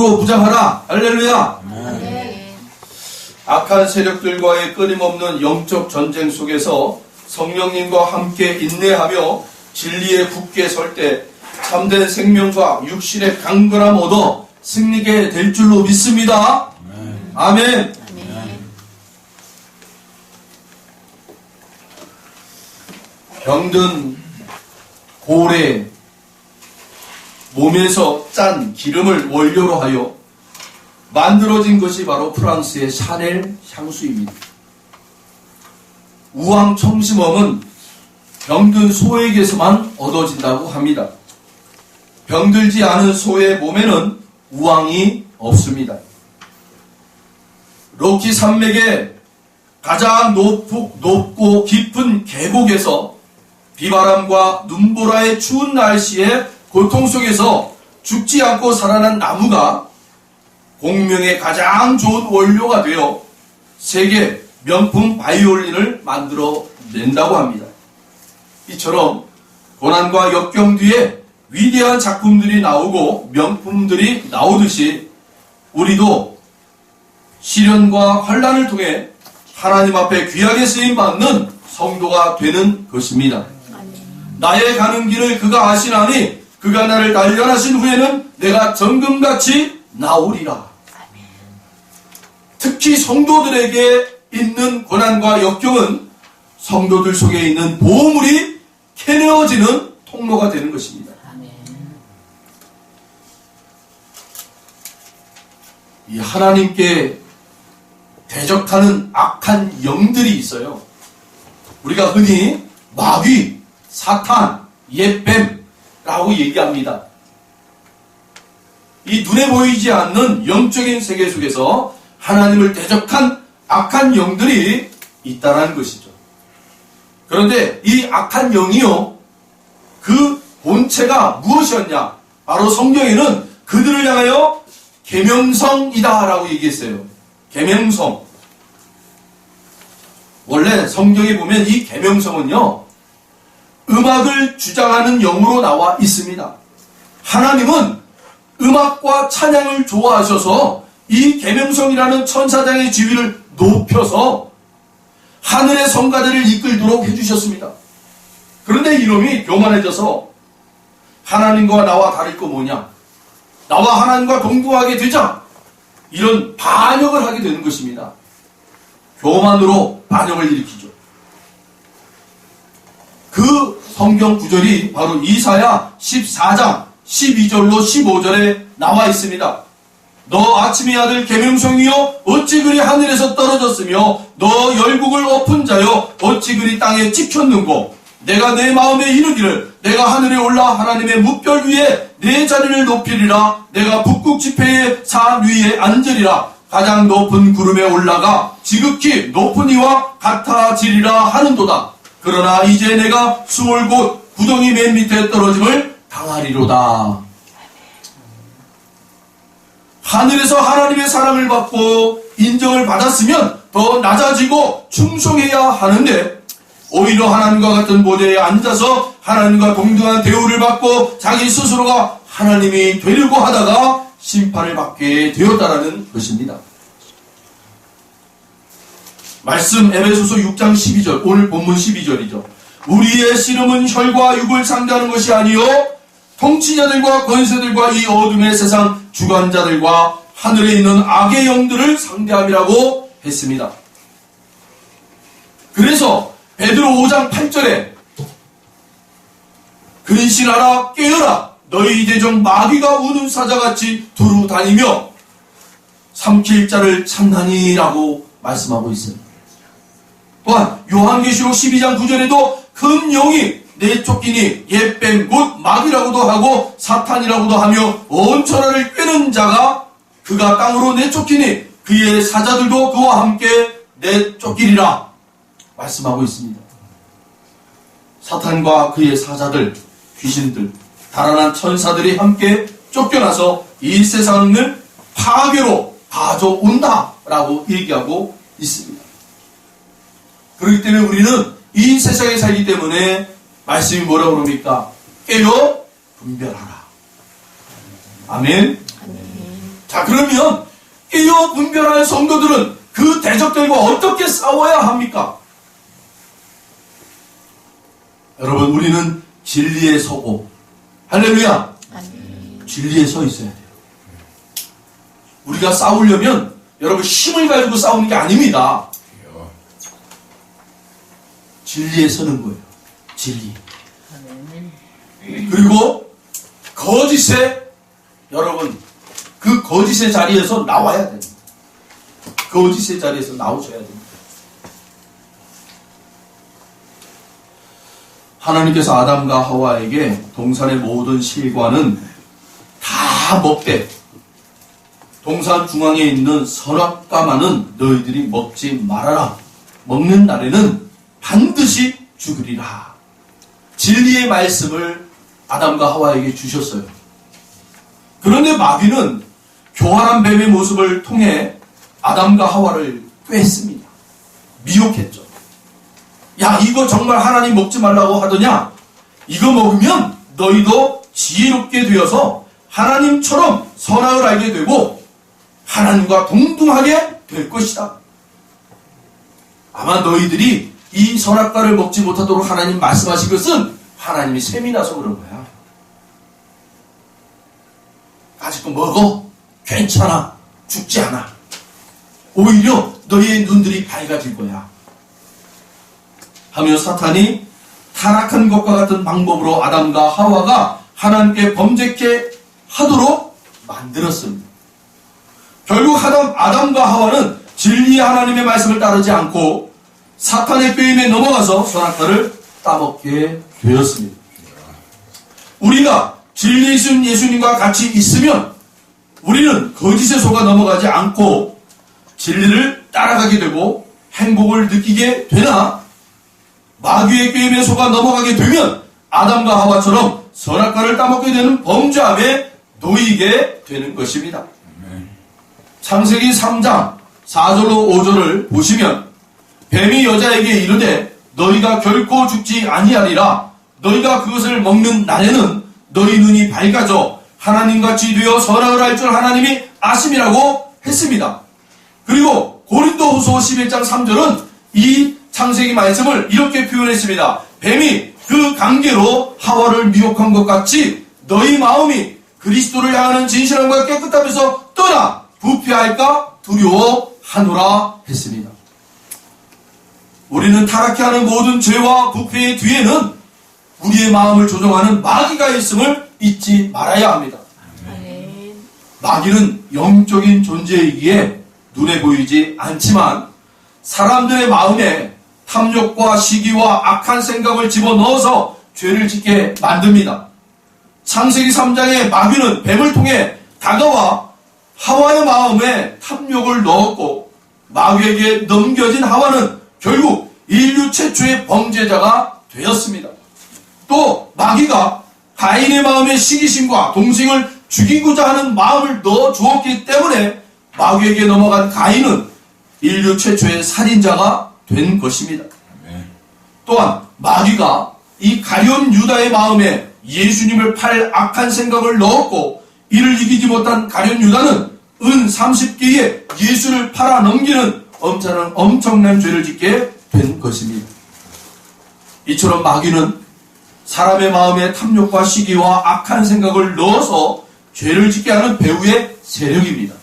무장하라. 할렐루야. 네. 악한 세력들과의 끊임없는 영적 전쟁 속에서 성령님과 함께 인내하며 진리에 굳게 설 때 참된 생명과 육신의 강건함 얻어 승리게 될 줄로 믿습니다. 아멘. 병든 고래 몸에서 짠 기름을 원료로 하여 만들어진 것이 바로 프랑스의 샤넬 향수입니다. 우황 청심염은 병든 소에게서만 얻어진다고 합니다. 병들지 않은 소의 몸에는 우황이 없습니다. 로키 산맥의 가장 높고 깊은 계곡에서 비바람과 눈보라의 추운 날씨에 고통 속에서 죽지 않고 살아난 나무가 공명의 가장 좋은 원료가 되어 세계 명품 바이올린을 만들어낸다고 합니다. 이처럼 고난과 역경 뒤에 위대한 작품들이 나오고 명품들이 나오듯이 우리도 시련과 환난을 통해 하나님 앞에 귀하게 쓰임받는 성도가 되는 것입니다. 나의 가는 길을 그가 아시나니 그가 나를 단련하신 후에는 내가 정금같이 나오리라. 특히 성도들에게 있는 고난과 역경은 성도들 속에 있는 보물이 캐내어지는 통로가 되는 것입니다. 이 하나님께 대적하는 악한 영들이 있어요. 우리가 흔히 마귀, 사탄, 옛뱀라고 얘기합니다. 이 눈에 보이지 않는 영적인 세계 속에서 하나님을 대적한 악한 영들이 있다는 것이죠. 그런데 이 악한 영이요, 그 본체가 무엇이었냐? 바로 성경에는 그들을 향하여 계명성이다 라고 얘기했어요. 계명성. 원래 성경에 보면 이 계명성은요, 음악을 주장하는 영으로 나와 있습니다. 하나님은 음악과 찬양을 좋아하셔서 이 계명성이라는 천사장의 지위를 높여서 하늘의 성가대를 이끌도록 해주셨습니다. 그런데 이놈이 교만해져서 하나님과 나와 다를 거 뭐냐? 나와 하나님과 동등하게 되자! 이런 반역을 하게 되는 것입니다. 교만으로 반역을 일으키죠. 그 성경 구절이 바로 이사야 14장 12절로 15절에 나와 있습니다. 너 아침의 아들 계명성이여 어찌 그리 하늘에서 떨어졌으며 너 열국을 엎은 자여 어찌 그리 땅에 찍혔는고 내가 내 마음에 이르기를 내가 하늘에 올라 하나님의 뭇별 위에 내 자리를 높이리라 내가 북극 지폐의 산 위에 앉으리라 가장 높은 구름에 올라가 지극히 높은 이와 같아지리라 하는도다. 그러나 이제 내가 수월 곧 구덩이 맨 밑에 떨어짐을 당하리로다. 하늘에서 하나님의 사랑을 받고 인정을 받았으면 더 낮아지고 충성해야 하는데 오히려 하나님과 같은 보좌에 앉아서 하나님과 동등한 대우를 받고 자기 스스로가 하나님이 되려고 하다가 심판을 받게 되었다라는 것입니다. 말씀 에베소서 6장 12절 오늘 본문 12절이죠. 우리의 씨름은 혈과 육을 상대하는 것이 아니요 통치자들과 권세들과 이 어둠의 세상 주관자들과 하늘에 있는 악의 영들을 상대함이라고 했습니다. 그래서 베드로 5장 8절에 근신하라 깨어라 너희 대적 마귀가 우는 사자같이 두루 다니며 삼킬 자를 참나니라고 말씀하고 있습니다. 또한 요한계시록 12장 9절에도 큰 영이 내쫓기니 옛뱀 곧 마귀라고도 하고 사탄이라고도 하며 온 천하를 꿰는 자가 그가 땅으로 내쫓기니 그의 사자들도 그와 함께 내쫓기리라 말씀하고 있습니다. 사탄과 그의 사자들, 귀신들, 달아난 천사들이 함께 쫓겨나서 이 세상을 파괴로 가져온다 라고 얘기하고 있습니다. 그렇기 때문에 우리는 이 세상에 살기 때문에 말씀이 뭐라고 그럽니까? 깨어 분별하라. 아멘. 자, 자, 그러면 깨어 분별하는 성도들은 그 대적들과 어떻게 싸워야 합니까? 여러분, 우리는 진리에 서고, 할렐루야! 진리에 서 있어야 돼요. 우리가 싸우려면 여러분 힘을 가지고 싸우는 게 아닙니다. 진리에 서는 거예요. 진리. 그리고 거짓에, 여러분, 그 거짓의 자리에서 나와야 됩니다. 거짓의 자리에서 나오셔야 됩니다. 하나님께서 아담과 하와에게 동산의 모든 실과는 다 먹되 동산 중앙에 있는 선악과만은 너희들이 먹지 말아라. 먹는 날에는 반드시 죽으리라. 진리의 말씀을 아담과 하와에게 주셨어요. 그런데 마귀는 교활한 뱀의 모습을 통해 아담과 하와를 꿰습니다. 미혹했죠. 야, 이거 정말 하나님 먹지 말라고 하더냐? 이거 먹으면 너희도 지혜롭게 되어서 하나님처럼 선악을 알게 되고 하나님과 동등하게 될 것이다. 아마 너희들이 이 선악과를 먹지 못하도록 하나님 말씀하신 것은 하나님이 셈이 나서 그런 거야. 아직도 먹어. 괜찮아. 죽지 않아. 오히려 너희의 눈들이 밝아질 거야. 하며 사탄이 타락한 것과 같은 방법으로 아담과 하와가 하나님께 범죄케 하도록 만들었습니다. 결국 아담과 하와는 진리의 하나님의 말씀을 따르지 않고 사탄의 꾀임에 넘어가서 선악과를 따먹게 되었습니다. 우리가 진리이신 예수님과 같이 있으면 우리는 거짓에 속아 넘어가지 않고 진리를 따라가게 되고 행복을 느끼게 되나, 마귀의 꾀임에 속아 넘어가게 되면 아담과 하와처럼 선악과를 따먹게 되는 범죄함에 놓이게 되는 것입니다. 창세기 3장 4절로 5절을 보시면 뱀이 여자에게 이르되 너희가 결코 죽지 아니하리라. 너희가 그것을 먹는 날에는 너희 눈이 밝아져 하나님같이 되어 선악을 알 줄 하나님이 아심이라고 했습니다. 그리고 고린도후서 11장 3절은 이 창세기 말씀을 이렇게 표현했습니다. 뱀이 그 관계로 하와를 미혹한 것 같이 너희 마음이 그리스도를 향하는 진실함과 깨끗함에서 떠나 부패할까 두려워하노라 했습니다. 우리는 타락해 하는 모든 죄와 부패의 뒤에는 우리의 마음을 조종하는 마귀가 있음을 잊지 말아야 합니다. 마귀는 영적인 존재이기에 눈에 보이지 않지만 사람들의 마음에 탐욕과 시기와 악한 생각을 집어넣어서 죄를 짓게 만듭니다. 창세기 3장에 마귀는 뱀을 통해 다가와 하와의 마음에 탐욕을 넣었고 마귀에게 넘겨진 하와는 결국 인류 최초의 범죄자가 되었습니다. 또 마귀가 가인의 마음에 시기심과 동생을 죽이고자 하는 마음을 넣어 주었기 때문에 마귀에게 넘어간 가인은 인류 최초의 살인자가 된 것입니다. 또한 마귀가 이 가룟 유다의 마음에 예수님을 팔 악한 생각을 넣었고 이를 이기지 못한 가룟 유다는 은 30개의 예수를 팔아 넘기는 엄청난 죄를 짓게 된 것입니다. 이처럼 마귀는 사람의 마음에 탐욕과 시기와 악한 생각을 넣어서 죄를 짓게 하는 배후의 세력입니다.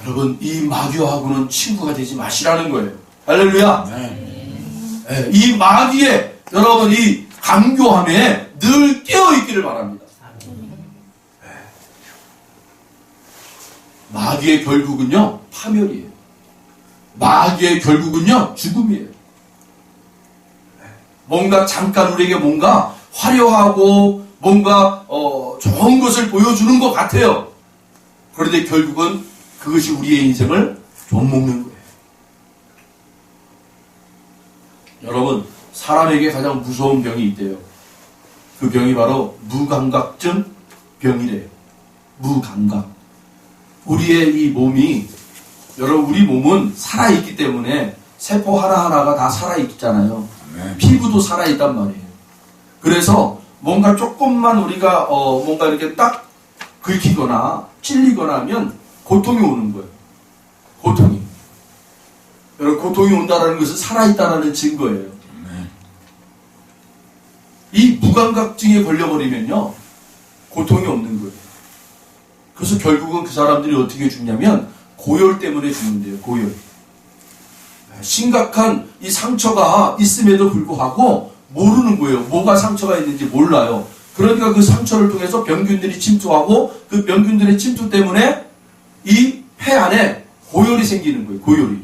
여러분, 이 마귀하고는 친구가 되지 마시라는 거예요. 할렐루야. 이 마귀의 여러분 이 강교함에 늘 깨어있기를 바랍니다. 마귀의 결국은요 파멸이에요. 마귀의 결국은요 죽음이에요. 뭔가 잠깐 우리에게 뭔가 화려하고 뭔가 좋은 것을 보여주는 것 같아요. 그런데 결국은 그것이 우리의 인생을 좀먹는 거예요. 여러분, 사람에게 가장 무서운 병이 있대요. 그 병이 바로 무감각증 병이래요. 무감각. 우리의 이 몸이, 여러분, 우리 몸은 살아있기 때문에 세포 하나하나가 다 살아있잖아요. 피부도 살아있단 말이에요. 그래서 뭔가 조금만 우리가 뭔가 이렇게 딱 긁히거나 찔리거나 하면 고통이 오는 거예요. 고통이. 여러분, 고통이 온다는 것은 살아있다는 증거예요. 이 무감각증에 걸려버리면요, 고통이 없는 거예요. 그래서 결국은 그 사람들이 어떻게 죽냐면 고열 때문에 죽는데요. 고열. 심각한 이 상처가 있음에도 불구하고 모르는 거예요. 뭐가 상처가 있는지 몰라요. 그러니까 그 상처를 통해서 병균들이 침투하고 그 병균들의 침투 때문에 이 폐 안에 고열이 생기는 거예요. 고열이.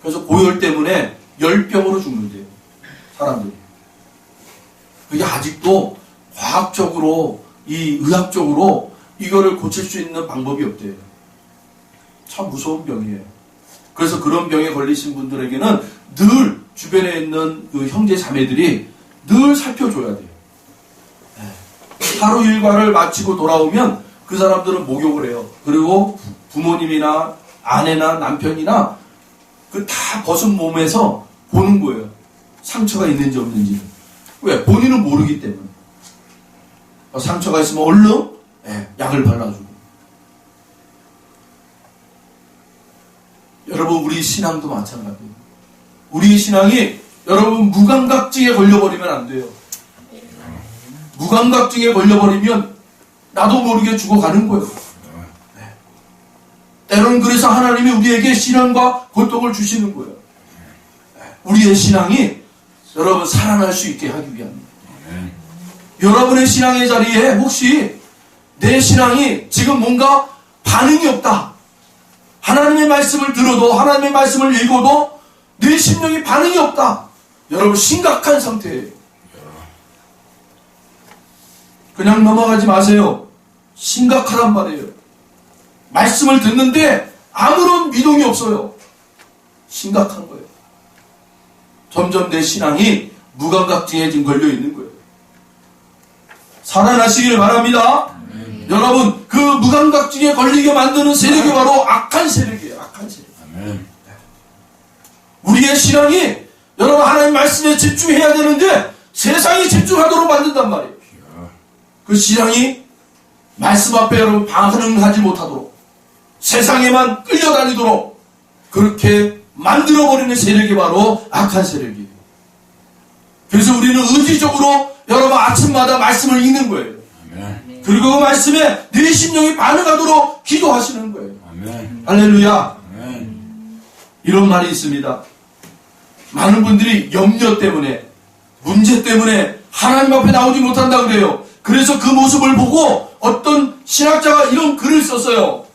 그래서 고열 때문에 열병으로 죽는데요. 사람들이. 그게 아직도 과학적으로, 이 의학적으로 이거를 고칠 수 있는 방법이 없대요. 참 무서운 병이에요. 그래서 그런 병에 걸리신 분들에게는 늘 주변에 있는 그 형제 자매들이 늘 살펴줘야 돼요. 하루 일과를 마치고 돌아오면 그 사람들은 목욕을 해요. 그리고 부모님이나 아내나 남편이나 그 다 벗은 몸에서 보는 거예요. 상처가 있는지 없는지는. 왜? 본인은 모르기 때문에. 상처가 있으면 얼른 약을 발라주고. 여러분, 우리 신앙도 마찬가지예요. 우리 신앙이 여러분 무감각증에 걸려버리면 안 돼요. 무감각증에 걸려버리면 나도 모르게 죽어가는 거예요. 때로는 그래서 하나님이 우리에게 신앙과 고통을 주시는 거예요. 우리의 신앙이 여러분 살아날 수 있게 하기 위함입니다. 여러분의 신앙의 자리에 혹시 내 신앙이 지금 뭔가 반응이 없다. 하나님의 말씀을 들어도, 하나님의 말씀을 읽어도 내 심령이 반응이 없다. 여러분 심각한 상태예요. 그냥 넘어가지 마세요. 심각하단 말이에요. 말씀을 듣는데 아무런 미동이 없어요. 심각한 거예요. 점점 내 신앙이 무감각증에 지금 걸려있는 거예요. 살아나시길 바랍니다. 여러분, 그 무감각증에 걸리게 만드는 세력이 바로 악한 세력이에요. 악한 세력. 우리의 신앙이 여러분 하나님 말씀에 집중해야 되는데 세상이 집중하도록 만든단 말이에요. 그 신앙이 말씀 앞에 여러분 반응하지 못하도록 세상에만 끌려다니도록 그렇게 만들어버리는 세력이 바로 악한 세력이에요. 그래서 우리는 의지적으로 여러분 아침마다 말씀을 읽는 거예요. 그리고 그 말씀에 내 심령이 반응하도록 기도하시는 거예요. 할렐루야. 이런 말이 있습니다. 많은 분들이 염려 때문에, 문제 때문에 하나님 앞에 나오지 못한다 그래요. 그래서 그 모습을 보고 어떤 신학자가 이런 글을 썼어요.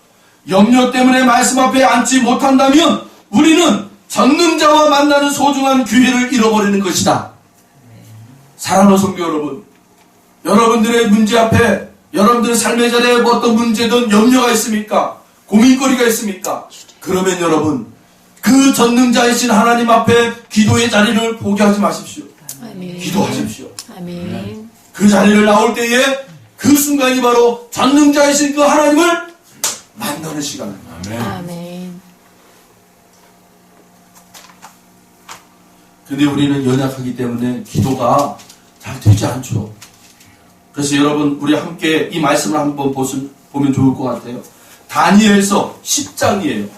염려 때문에 말씀 앞에 앉지 못한다면 우리는 전능자와 만나는 소중한 기회를 잃어버리는 것이다. 사랑하는 성도 여러분, 여러분들의 문제 앞에, 여러분들의 삶의 자리에 어떤 문제든 염려가 있습니까? 고민거리가 있습니까? 그러면 여러분, 그 전능자이신 하나님 앞에 기도의 자리를 포기하지 마십시오. 아멘. 기도하십시오. 아멘. 그 자리를 나올 때에 그 순간이 바로 전능자이신 그 하나님을 만나는 시간입니다. 아멘. 근데 우리는 연약하기 때문에 기도가 잘 되지 않죠. 그래서 여러분, 우리 함께 이 말씀을 한번 보면 좋을 것 같아요. 다니엘서 10장이에요.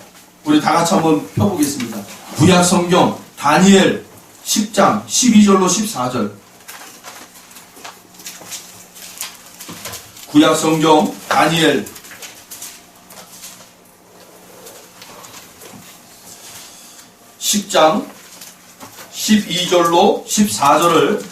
우리 다 같이 한번 펴보겠습니다. 구약 성경 다니엘 10장 12절로 14절. 구약 성경 다니엘 10장 12절로 14절을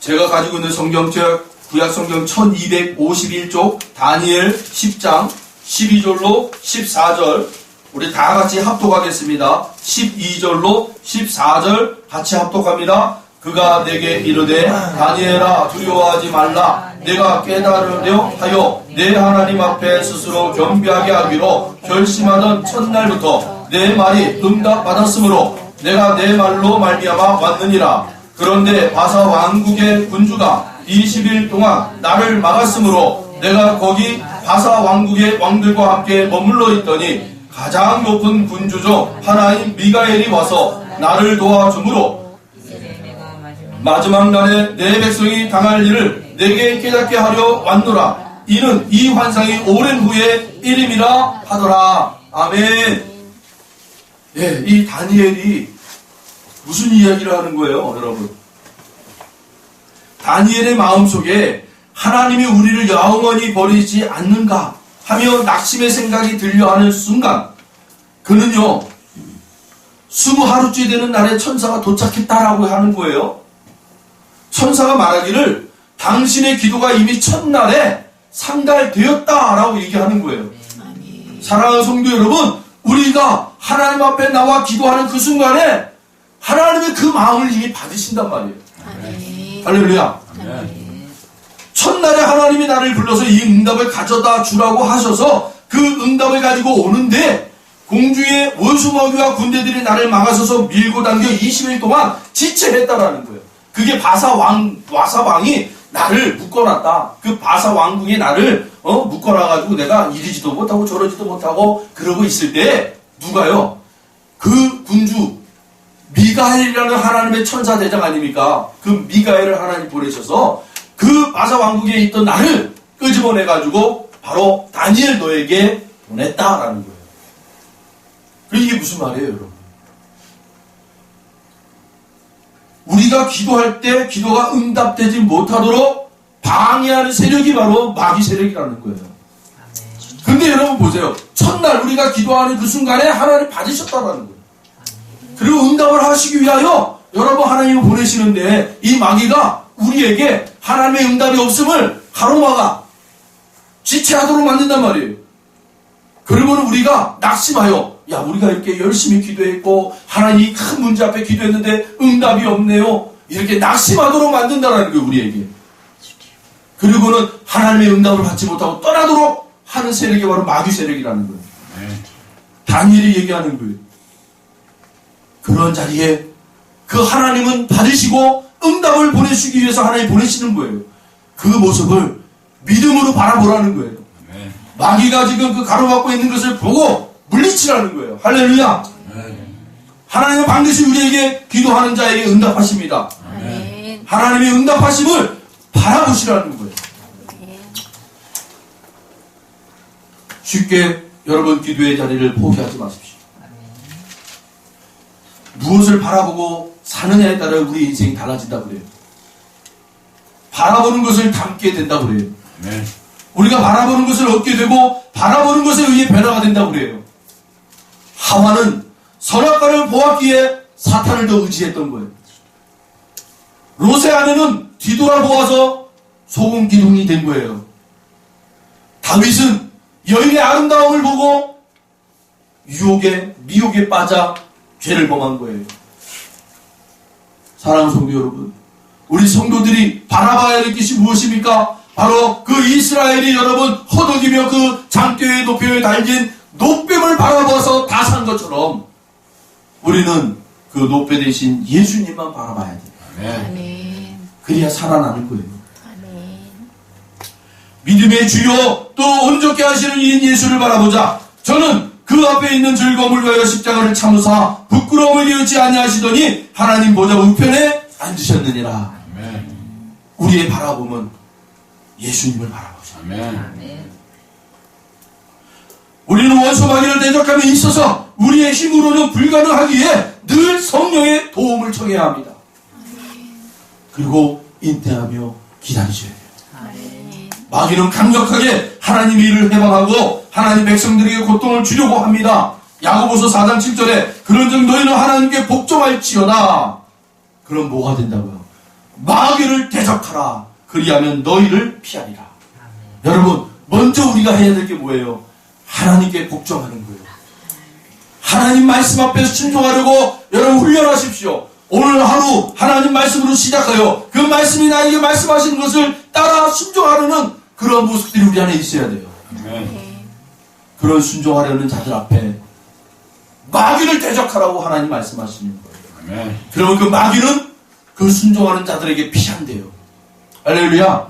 제가 가지고 있는 성경책 구약 성경 1251쪽 다니엘 10장 12절로 14절 우리 다 같이 합독하겠습니다. 12절로 14절 같이 합독합니다. 그가 내게 이르되 다니엘아 두려워하지 말라. 내가 깨달으려 하여 내 하나님 앞에 스스로 겸비하게 하기로 결심하던 첫날부터 내 말이 응답받았으므로 내가 내 말로 말미암아 왔느니라. 그런데 바사 왕국의 군주가 20일 동안 나를 막았으므로 내가 거기 바사 왕국의 왕들과 함께 머물러 있더니 가장 높은 군주 중 하나인 미가엘이 와서 나를 도와주므로 마지막 날에 내 백성이 당할 일을 내게 깨닫게 하려 왔노라. 이는 이 환상이 오랜 후에 이름이라 하더라. 아멘. 예, 이 다니엘이 무슨 이야기를 하는 거예요, 여러분? 다니엘의 마음속에 하나님이 우리를 영원히 버리지 않는가 하며 낙심의 생각이 들려하는 순간 그는요 20하루째 되는 날에 천사가 도착했다라고 하는 거예요. 천사가 말하기를 당신의 기도가 이미 첫날에 상달되었다라고 얘기하는 거예요. 사랑하는 성도 여러분, 우리가 하나님 앞에 나와 기도하는 그 순간에 하나님의 그 마음을 이미 받으신단 말이에요. 할렐루야. 첫날에 하나님이 나를 불러서 이 응답을 가져다 주라고 하셔서 그 응답을 가지고 오는데 공중의 원수마귀와 군대들이 나를 막아서서 밀고 당겨 20일 동안 지체했다라는 거예요. 그게 와사왕이 나를 묶어놨다. 그 바사 왕궁에 나를 묶어놔가지고 내가 이리지도 못하고 저러지도 못하고 그러고 있을 때 누가요? 그 군주 미가엘이라는 하나님의 천사 대장 아닙니까? 그 미가엘을 하나님 보내셔서 그 바사 왕국에 있던 나를 끄집어내가지고 바로 다니엘 너에게 보냈다라는 거예요. 이게 무슨 말이에요, 여러분? 우리가 기도할 때 기도가 응답되지 못하도록 방해하는 세력이 바로 마귀 세력이라는 거예요. 근데 여러분 보세요. 첫날 우리가 기도하는 그 순간에 하나님 받으셨다라는 거예요. 그리고 응답을 하시기 위하여 여러분 하나님을 보내시는데 이 마귀가 우리에게 하나님의 응답이 없음을 가로막아 지체하도록 만든단 말이에요. 그러면 우리가 낙심하여 야 우리가 이렇게 열심히 기도했고 하나님이 큰 문제 앞에 기도했는데 응답이 없네요. 이렇게 낙심하도록 만든다는 거예요. 우리에게. 그리고는 하나님의 응답을 받지 못하고 떠나도록 하는 세력이 바로 마귀 세력이라는 거예요. 다니엘이 얘기하는 거예요. 그런 자리에 그 하나님은 받으시고 응답을 보내시기 위해서 하나님 보내시는 거예요. 그 모습을 믿음으로 바라보라는 거예요. 마귀가 지금 그 가로막고 있는 것을 보고 물리치라는 거예요. 할렐루야. 하나님은 반드시 우리에게 기도하는 자에게 응답하십니다. 하나님의 응답하심을 바라보시라는 거예요. 쉽게 여러분 기도의 자리를 포기하지 마십시오. 무엇을 바라보고 사느냐에 따라 우리 인생이 달라진다고 그래요. 바라보는 것을 담게 된다고 그래요. 우리가 바라보는 것을 얻게 되고 바라보는 것에 의해 변화가 된다고 그래요. 하와는 선악과를 보았기에 사탄을 더 의지했던 거예요. 롯의 아내는 뒤돌아보아서 소금 기둥이 된 거예요. 다윗은 여인의 아름다움을 보고 미혹에 빠져 죄를 범한 거예요. 사랑하는 성도 여러분, 우리 성도들이 바라봐야 할 것이 무엇입니까? 바로 그 이스라엘이 여러분 허덕이며 그 장대의 노뼈에 달린 노뱀을 바라봐서 다 산 것처럼 우리는 그 노뼈 대신 예수님만 바라봐야 돼요. 그래야 살아나는 거예요. 믿음의 주요 또 온전케 하시는 이인 예수를 바라보자. 저는 그 앞에 있는 즐거움을 위하여 십자가를 참으사 부끄러움을 여지 아니하시더니 하나님 보좌 우편에 앉으셨느니라. 우리의 바라봄은 예수님을 바라보자. 우리는 원수마귀를 대적함에 있어서 우리의 힘으로는 불가능하기에 늘 성령의 도움을 청해야 합니다. 그리고 인내하며 기다리셔야 돼요. 마귀는 강력하게 하나님의 일을 해방하고 하나님 백성들에게 고통을 주려고 합니다. 야고보서 4장 7절에 그런즉 너희는 하나님께 복종할지어다. 그럼 뭐가 된다고요? 마귀를 대적하라. 그리하면 너희를 피하리라. 여러분 먼저 우리가 해야 될 게 뭐예요? 하나님께 복종하는 거예요. 하나님 말씀 앞에서 순종하려고 여러분 훈련하십시오. 오늘 하루 하나님 말씀으로 시작하여 그 말씀이 나에게 말씀하시는 것을 따라 순종하려는 그런 모습들이 우리 안에 있어야 돼요. 그런 순종하려는 자들 앞에 마귀를 대적하라고 하나님 말씀하시는 거예요. 그러면 그 마귀는 그 순종하는 자들에게 피한대요. 할렐루야.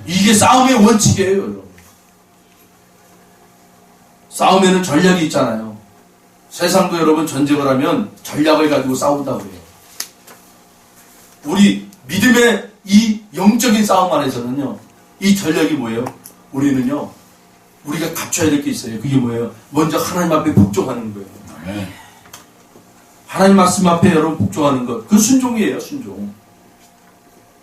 이게 싸움의 원칙이에요, 여러분. 싸움에는 전략이 있잖아요. 세상도 여러분 전쟁을 하면 전략을 가지고 싸운다고 해요. 우리 믿음의 이 영적인 싸움 안에서는요, 이 전략이 뭐예요? 우리는요, 우리가 갖춰야 될 게 있어요. 그게 뭐예요? 먼저 하나님 앞에 복종하는 거예요. 하나님 말씀 앞에 여러분 복종하는 것. 그 순종이에요, 순종.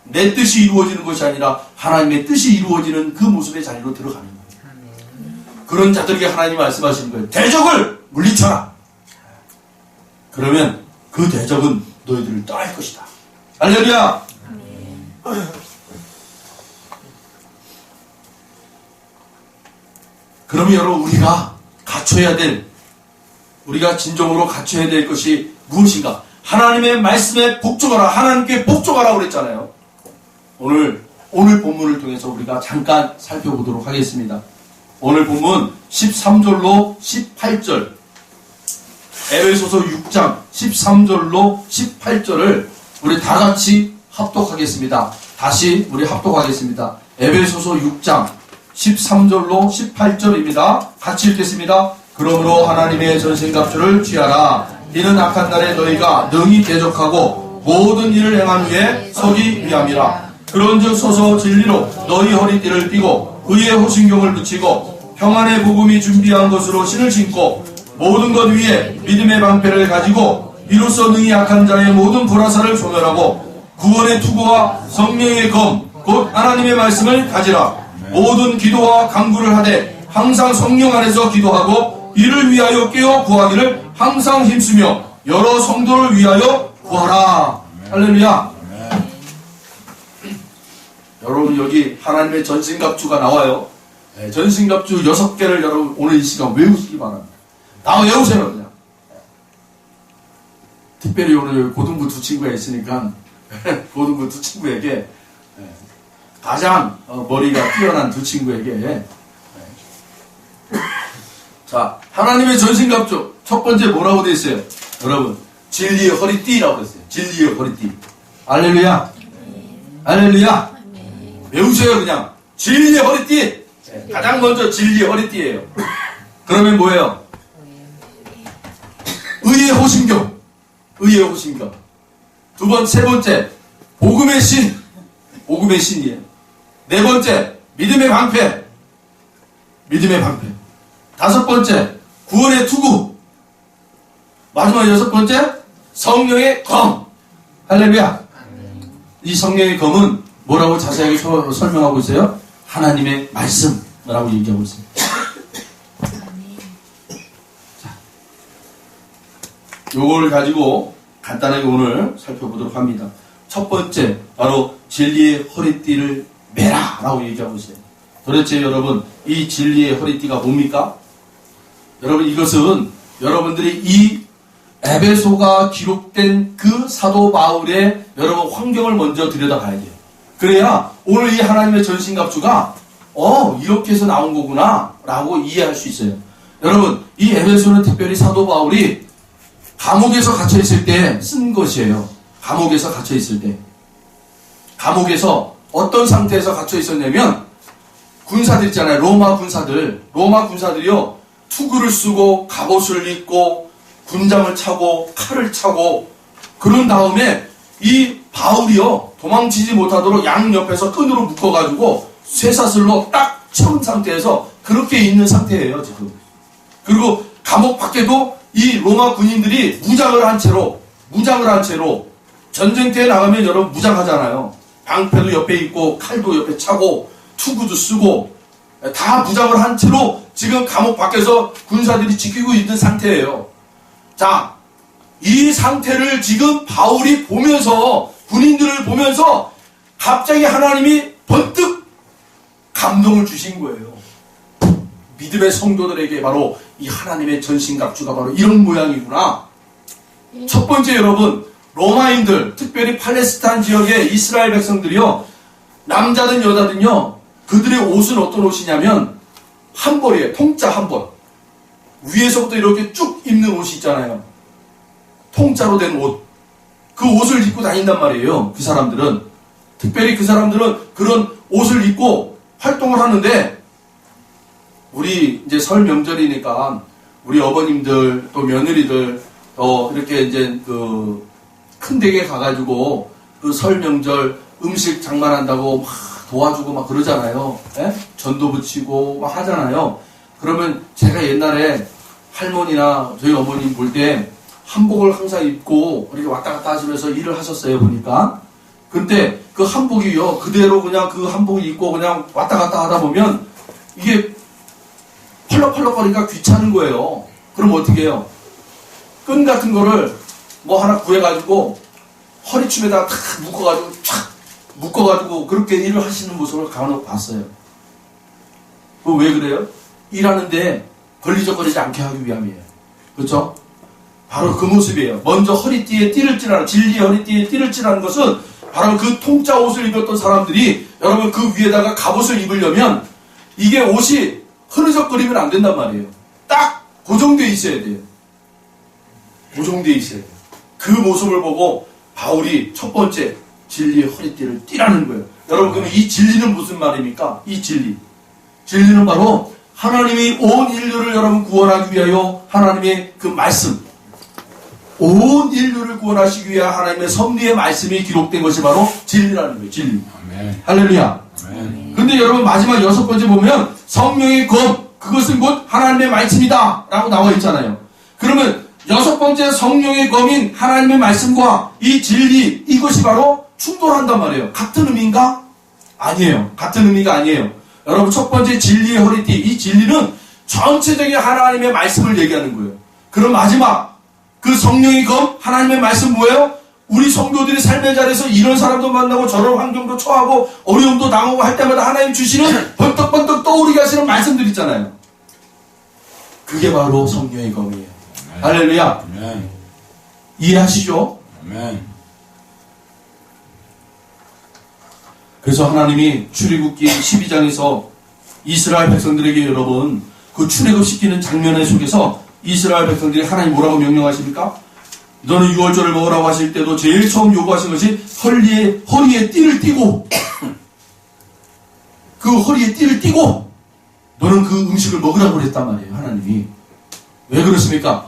내 뜻이 이루어지는 것이 아니라 하나님의 뜻이 이루어지는 그 모습의 자리로 들어가는 거예요. 그런 자들에게 하나님이 말씀하시는 거예요. 대적을 물리쳐라. 그러면 그 대적은 너희들을 떠날 것이다. 할렐루야. 그러면 여러분 우리가 진정으로 갖춰야 될 것이 무엇인가? 하나님의 말씀에 복종하라. 하나님께 복종하라고 그랬잖아요. 오늘 본문을 통해서 우리가 잠깐 살펴보도록 하겠습니다. 오늘 본문 13절로 18절, 에베소서 6장 13절로 18절을 우리 다 같이 합독하겠습니다. 다시 우리 합독하겠습니다. 에베소서 6장 13절로 18절입니다. 같이 읽겠습니다. 그러므로 하나님의 전신갑주를 취하라. 이는 악한 날에 너희가 능히 대적하고 모든 일을 행한 후에 서기 위함이라. 그런즉 서서 진리로 너희 허리띠를 띠고 의의 호신경을 붙이고 평안의 복음이 준비한 것으로 신을 신고 모든 것 위에 믿음의 방패를 가지고 이로써 능히 악한 자의 모든 불화살을 소멸하고 구원의 투구와 성령의 검 곧 하나님의 말씀을 가지라. 모든 기도와 간구를 하되 항상 성령 안에서 기도하고 이를 위하여 깨어 구하기를 항상 힘쓰며 여러 성도를 위하여 구하라. 할렐루야. 여러분 여기 하나님의 전신갑주가 나와요. 전신갑주 6개를 여러분 오늘 이 시간 외우시기 바랍니다. 다 외우세요 그냥. 특별히 오늘 고등부 두 친구가 있으니까 고등부 두 친구에게 가장 머리가 뛰어난 두 친구에게 자, 하나님의 전신갑주 첫 번째 뭐라고 되어 있어요? 여러분 진리의 허리띠라고 했어요. 진리의 허리띠. 할렐루야. 할렐루야. 외우세요 그냥. 진리의 허리띠. 가장 먼저 진리의 허리띠예요. 그러면 뭐예요? 의의 호신경. 의의 호신경. 세 번째 복음의 신. 복음의 신이에요. 네 번째 믿음의 방패. 믿음의 방패. 다섯 번째 구원의 투구. 마지막 여섯 번째 성령의 검. 할렐루야. 이 성령의 검은 뭐라고 자세하게 설명하고 있어요? 하나님의 말씀이라고 얘기하고 있어요. 자, 요걸 가지고 간단하게 오늘 살펴보도록 합니다. 첫 번째 바로 진리의 허리띠를 매라 라고 얘기하고 있어요. 도대체 여러분 이 진리의 허리띠가 뭡니까? 여러분 이것은 여러분들이 이 에베소가 기록된 그 사도 바울의 여러분 환경을 먼저 들여다봐야 돼요. 그래야 오늘 이 하나님의 전신갑주가 이렇게 해서 나온 거구나 라고 이해할 수 있어요. 여러분 이 에베소는 특별히 사도 바울이 감옥에서 갇혀있을 때 쓴 것이에요. 감옥에서 갇혀있을 때. 감옥에서 어떤 상태에서 갇혀있었냐면 군사들 있잖아요. 로마 군사들이요 투구를 쓰고 갑옷을 입고 군장을 차고 칼을 차고 그런 다음에 이 바울이요 도망치지 못하도록 양옆에서 끈으로 묶어가지고 쇠사슬로 딱 채운 상태에서 그렇게 있는 상태예요 지금. 그리고 감옥 밖에도 이 로마 군인들이 무장을 한 채로 전쟁터에 나가면 여러분 무장하잖아요. 방패도 옆에 있고 칼도 옆에 차고 투구도 쓰고 다 무장을 한 채로 지금 감옥 밖에서 군사들이 지키고 있는 상태예요. 자, 이 상태를 지금 바울이 보면서 군인들을 보면서 갑자기 하나님이 번뜩 감동을 주신 거예요. 믿음의 성도들에게 바로 이 하나님의 전신갑주가 바로 이런 모양이구나. 첫 번째 여러분 로마인들 특별히 팔레스타인 지역의 이스라엘 백성들이요 남자든 여자든요 그들의 옷은 어떤 옷이냐면 한 벌이에요. 통짜 한 벌. 위에서부터 이렇게 쭉 입는 옷이 있잖아요. 통짜로 된 옷. 그 옷을 입고 다닌단 말이에요. 그 사람들은. 특별히 그 사람들은 그런 옷을 입고 활동을 하는데 우리 이제 설 명절이니까 우리 어머님들 또 며느리들 또 이렇게 이제 그 큰 댁에 가가지고 그 설 명절 음식 장만한다고 막 도와주고 막 그러잖아요. 예? 전도 붙이고 막 하잖아요. 그러면 제가 옛날에 할머니나 저희 어머님 볼 때 한복을 항상 입고 이렇게 왔다 갔다 하시면서 일을 하셨어요, 보니까. 근데 그 한복이요, 그대로 그냥 그 한복을 입고 그냥 왔다 갔다 하다 보면 이게 펄럭펄럭거리니까 귀찮은 거예요. 그럼 어떻게 해요? 끈 같은 거를 뭐 하나 구해가지고 허리춤에다가 탁 묶어가지고 촥 묶어가지고 그렇게 일을 하시는 모습을 간혹 봤어요. 왜 그래요? 일하는데 걸리적거리지 않게 하기 위함이에요. 그렇죠? 바로 그 모습이에요. 먼저 허리띠에 띠를 찌라는, 진리의 허리띠에 띠를 찌라는 것은 바로 그 통짜 옷을 입었던 사람들이 여러분 그 위에다가 갑옷을 입으려면 이게 옷이 흐느적거리면 안 된단 말이에요. 딱 고정되어 있어야 돼요. 고정되어 있어야 돼요. 그 모습을 보고 바울이 첫 번째 진리의 허리띠를 띠라는 거예요. 여러분 그럼 이 진리는 무슨 말입니까? 이 진리. 진리는 바로 하나님이 온 인류를 여러분 구원하기 위하여 하나님의 그 말씀, 온 인류를 구원하시기 위해 하나님의 섭리의 말씀이 기록된 것이 바로 진리라는 거예요. 진리. 아멘. 할렐루야. 아멘. 근데 여러분 마지막 6번째 보면 성령의 검, 그것은 곧 하나님의 말씀이다 라고 나와 있잖아요. 그러면 6번째 성령의 검인 하나님의 말씀과 이 진리, 이것이 바로 충돌한단 말이에요. 같은 의미인가? 아니에요. 같은 의미가 아니에요. 여러분 첫 번째 진리의 허리띠, 이 진리는 전체적인 하나님의 말씀을 얘기하는 거예요. 그럼 마지막 그 성령의 검, 하나님의 말씀 뭐예요? 우리 성도들이 삶의 자리에서 이런 사람도 만나고 저런 환경도 처하고 어려움도 당하고 할 때마다 하나님 주시는 번떡번떡 떠오르게 하시는 말씀들 있잖아요. 그게 바로 성령의 검이에요. 할렐루야. 아멘. 이해하시죠? 아멘. 그래서 하나님이 출애굽기 12장에서 이스라엘 백성들에게 여러분 그 출애굽시키는 장면의 속에서 이스라엘 백성들이 하나님 뭐라고 명령하십니까? 너는 유월절을 먹으라고 하실 때도 제일 처음 요구하신 것이 허리에 띠를 띠고 그 허리에 띠를 띠고 너는 그 음식을 먹으라고 그랬단 말이에요. 하나님이. 왜 그렇습니까?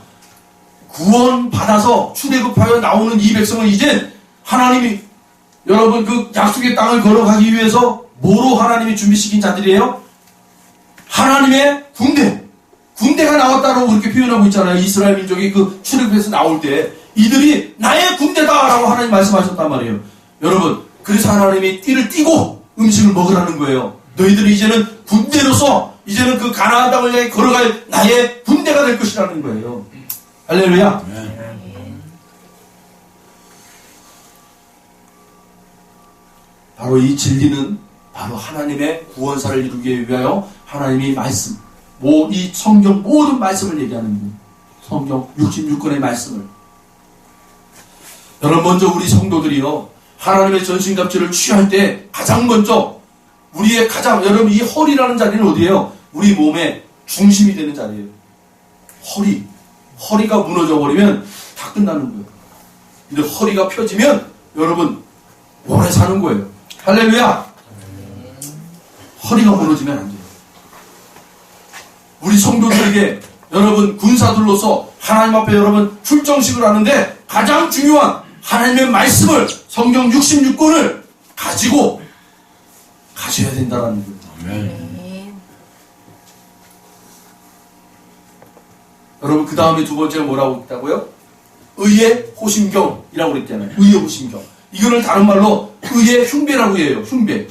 구원 받아서 출애굽하여 나오는 이 백성은 이제 하나님이 여러분 그 약속의 땅을 걸어가기 위해서 뭐로 하나님이 준비시킨 자들이에요? 하나님의 군대가 나왔다고 그렇게 표현하고 있잖아요. 이스라엘 민족이 그 출애굽에서 나올 때 이들이 나의 군대다라고 하나님 말씀하셨단 말이에요. 여러분 그래서 하나님이 띠를 띠고 음식을 먹으라는 거예요. 너희들이 이제는 군대로서 이제는 그 가나안 땅을 향해 걸어갈 나의 군대가 될 것이라는 거예요. 할렐루야. 아멘. 바로 이 진리는 바로 하나님의 구원사를 이루기 위하여 하나님이 말씀, 이 성경 모든 말씀을 얘기하는 거예요. 성경 66권의 말씀을. 여러분 먼저 우리 성도들이요 하나님의 전신갑주를 취할 때 가장 먼저 우리의 여러분 이 허리라는 자리는 어디예요? 우리 몸의 중심이 되는 자리예요. 허리가 무너져 버리면 다 끝나는 거예요. 근데 허리가 펴지면 여러분 오래 사는 거예요. 할렐루야. 허리가 무너지면 안 돼요. 우리 성도들에게 여러분 군사들로서 하나님 앞에 여러분 출정식을 하는데 가장 중요한 하나님의 말씀을 성경 66권을 가지고 가셔야 된다는 거예요. 아멘. 여러분 그 다음에 두 번째가 뭐라고 했다고요? 의의 호심경이라고 그랬잖아요. 의의 호심경. 이거를 다른 말로 의의 흉배라고 해요. 흉배.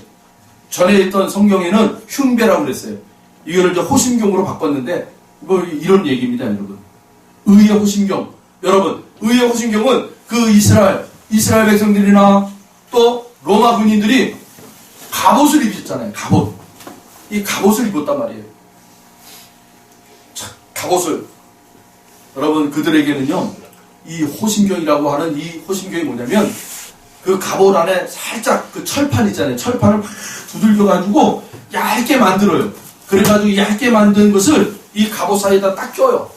전에 있던 성경에는 흉배라고 그랬어요. 이거를 이제 호심경으로 바꿨는데 뭐 이런 얘기입니다, 여러분. 의의 호심경. 여러분, 의의 호심경은 그 이스라엘 백성들이나 또 로마 군인들이 갑옷을 입으셨잖아요. 갑옷. 이 갑옷을 입었단 말이에요. 자, 갑옷을. 여러분, 그들에게는요, 이 호심경이라고 하는 이 호심경이 뭐냐면, 그 갑옷 안에 살짝 그 철판 있잖아요. 철판을 막 두들겨가지고 얇게 만들어요. 그래가지고 얇게 만든 것을 이 갑옷 사이에다 딱 껴요.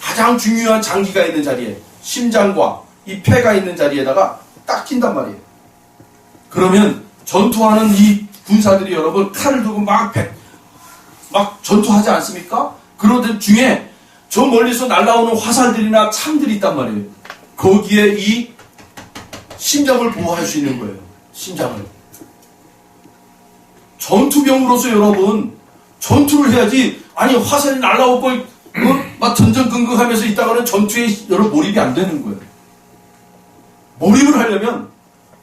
가장 중요한 장기가 있는 자리에, 심장과 이 폐가 있는 자리에다가 딱 낀단 말이에요. 그러면 전투하는 이 군사들이 여러분 칼을 두고 막 전투하지 않습니까? 그러던 중에 저 멀리서 날아오는 화살들이나 창들이 있단 말이에요. 거기에 이 심장을 보호할 수 있는 거예요. 심장을. 전투병으로서 여러분, 전투를 해야지. 아니, 화살이 날라오고, 막 전전긍긍하면서 있다가는 전투에 여러분 몰입이 안 되는 거예요. 몰입을 하려면